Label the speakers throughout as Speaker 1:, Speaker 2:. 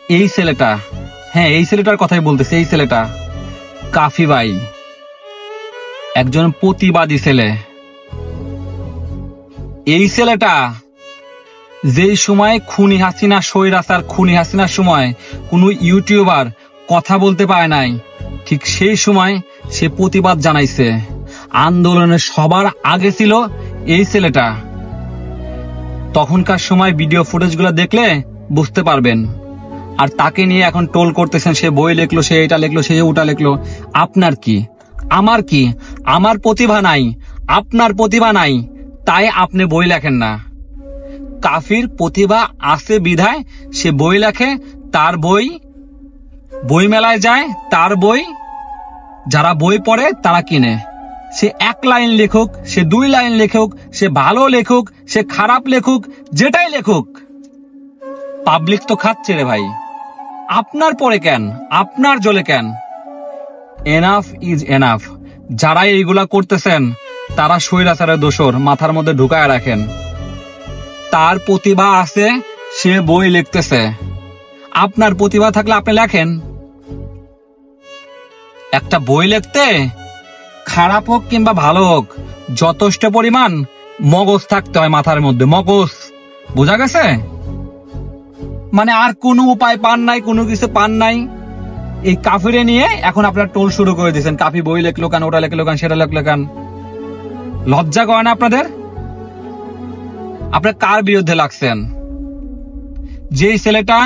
Speaker 1: এই ছেলেটা, হ্যাঁ এই ছেলেটার কথাই বলতেছে, এই ছেলেটা কাফি ভাই একজন প্রতিবাদী ছেলে। এই ছেলেটা যেই সময় খুনি হাসিনা, স্বৈরাচার খুনি হাসিনার সময় কোনো ইউটিউবার কথা বলতে পারে নাই, ঠিক সেই সময় সে প্রতিবাদ জানাইছে। আন্দোলনের সবার আগে ছিল এই ছেলেটা। তখনকার সময় ভিডিও ফুটেজগুলো দেখলে বুঝতে পারবেন। আর তাকে নিয়ে এখন টোল করতেছেন, সে বই লিখলো, সে এটা লিখলো, সে ওটা লিখলো। আপনার কি, আমার কি? আমার প্রতিভা নাই, আপনার প্রতিভা নাই, তাই আপনি বই লেখেন না। কাফির প্রতিভা আছে বিধায় সে বই লেখে, তার বই বই মেলায় যায়, তার বই যারা বই পড়ে তারা কিনে। সে 1 লাইন লেখুক, সে 2 লাইন লেখুক, সে ভালো লেখুক, সে খারাপ লেখুক, যেটাই লেখুক, পাবলিক তো খাচ্ছে রে ভাই। আপনার পরে কেন, আপনার জলে কেন? Enough is enough. যারা এইগুলা করতেছেন তারা স্বৈরাচারের দোসর, মাথার মধ্যে ঢুকায় রাখেন। তার প্রতিভা আছে, সে বই লিখতেছে। আপনার প্রতিভা থাকলে আপনি লেখেন। একটা বই লিখতে খারাপ হোক কিংবা ভালো হোক, যথেষ্ট পরিমাণ মগজ থাকতে হয় মাথার মধ্যে, মগজ। বোঝা গেছে? মানে আর কোনো উপায় পান নাই, কোনো কিছু পান নাই। এই কাফিরে নিয়ে এখন আপনারা টোল শুরু করে দিয়েছেন। কাফি বই লেখলো কেন, ওটা লেখলো কেন, সেটা লেখলো কেন? লজ্জা করে না আপনাদের? আপনারা কার বিরুদ্ধে লাগছেন? যেই ছেলেটা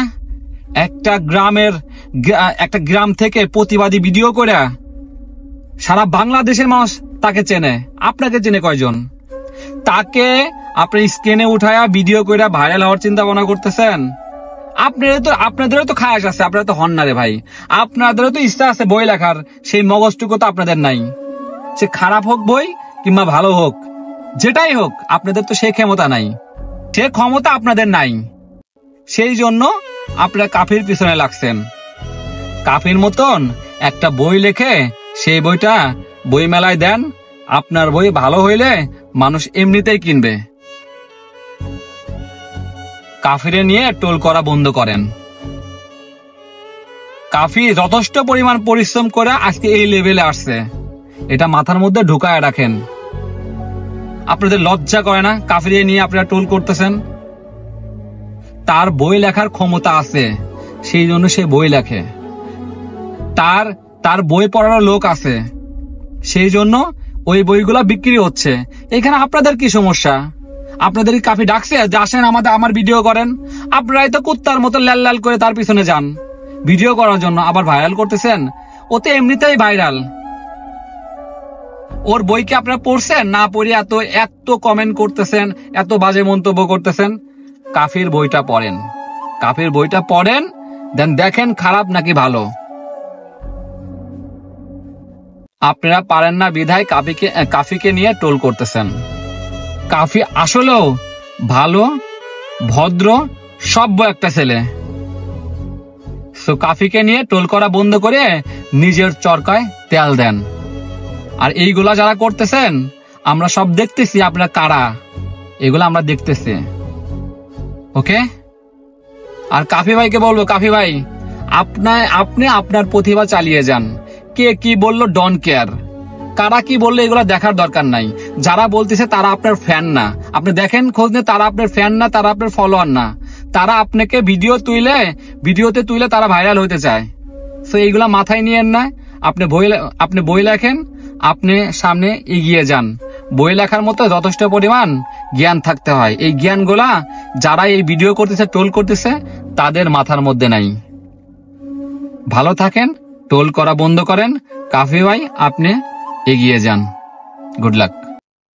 Speaker 1: একটা গ্রাম থেকে প্রতিবাদী ভিডিও করে সারা বাংলাদেশের মানুষ তাকে চেনে। আপনাকে চেনে কয়জন? তাকে আপনি স্ক্রিনে উঠায়া ভিডিও করে ভাইরাল হওয়ার চিন্তা ভাবনা করতেছেন। আপনাদেরও তো খায়াস আছে, আপনারা তো হন না রে ভাই। আপনাদেরও তো ইচ্ছা আছে বই লেখার, সেই মগজটুকু তো আপনাদের নাই। সে খারাপ হোক বই কিংবা ভালো হোক, যেটাই হোক, আপনাদের তো সেই ক্ষমতা নাই, সে ক্ষমতা আপনাদের নাই। সেই জন্য আপনারা কাফির পিছনে লাগছেন। কাফির মতন একটা বই লেখে সেই বইটা বই মেলায় দেন, আপনার বই ভালো হইলে মানুষ এমনিতেই কিনবে। কাফিরে নিয়ে টোল করা বন্ধ করেন। কাফি যথেষ্ট পরিমাণ পরিশ্রম করে আজকে এই লেভেলে আসছে, এটা মাথার মধ্যে ঢুকায় রাখেন। আপনাদের লজ্জা করে না? কাফিরে নিয়ে আপনারা টোল করতেছেন। তার বই লেখার ক্ষমতা আছে, সেই জন্য সে বই লেখে। তার বই পড়ার লোক আছে, সেই জন্য ওই বইগুলা বিক্রি হচ্ছে। এখানে আপনাদের কি সমস্যা? আপনাদের কাফি ডাকছে যে আসেন আমার ভিডিও করেন? আপনারাই তো কুত্তার মতো লাল লাল করে তার পিছনে যান ভিডিও করার জন্য, আবার ভাইরাল করতেছেন। ও তো এমনিতেই ভাইরাল। ওর বইকে আপনারা পড়ছেন না? পড়ে এত কমেন্ট করতেছেন, এত বাজে মন্তব্য করতেছেন। কাফির বইটা পড়েন, কাফির বইটা পড়েন, দেন দেখেন খারাপ নাকি ভালো। আপনারা পারেন না বিধায় কাফিকে নিয়ে টোল করতেছেন। কাফি আসলেও ভালো, ভদ্র, সভ্য একটা ছেলে। তো কাফিকে নিয়ে টোল করা বন্ধ করে নিজের চরকায় তেল দেন। আর এইগুলা যারা করতেছেন আমরা সব দেখতেছি, আপনারা কারা, এগুলো আমরা দেখতেছি। ওকে? আর কাফি ভাইকে বলবো, কাফি ভাই আপনি আপনার প্রতিভা চালিয়ে যান। কে কি বললো ডোন্ট কেয়ার, কারা কি বললো এগুলো দেখার দরকার নাই। যারা বলতেছে তারা আপনার ফ্যান না, আপনি দেখেন খোঁজ নিয়ে, তারা আপনার ফ্যান না, তারা আপনার ফলোয়ার না। তারা আপনাকে ভিডিওতে তুলে তারা ভাইরাল হইতে চায়। তো এইগুলা মাথায় নিয়েন না। আপনি বই লেখেন, আপনি সামনে এগিয়ে যান। বই লেখার মতো যথেষ্ট পরিমাণ জ্ঞান থাকতে হয়। এই জ্ঞানগুলা যারা এই ভিডিও করতেছে, টোল করতেছে, তাদের মাথার মধ্যে নাই। ভালো থাকেন, টোল করা বন্ধ করেন। কাফি ভাই আপনি এগিয়ে যান। Good luck.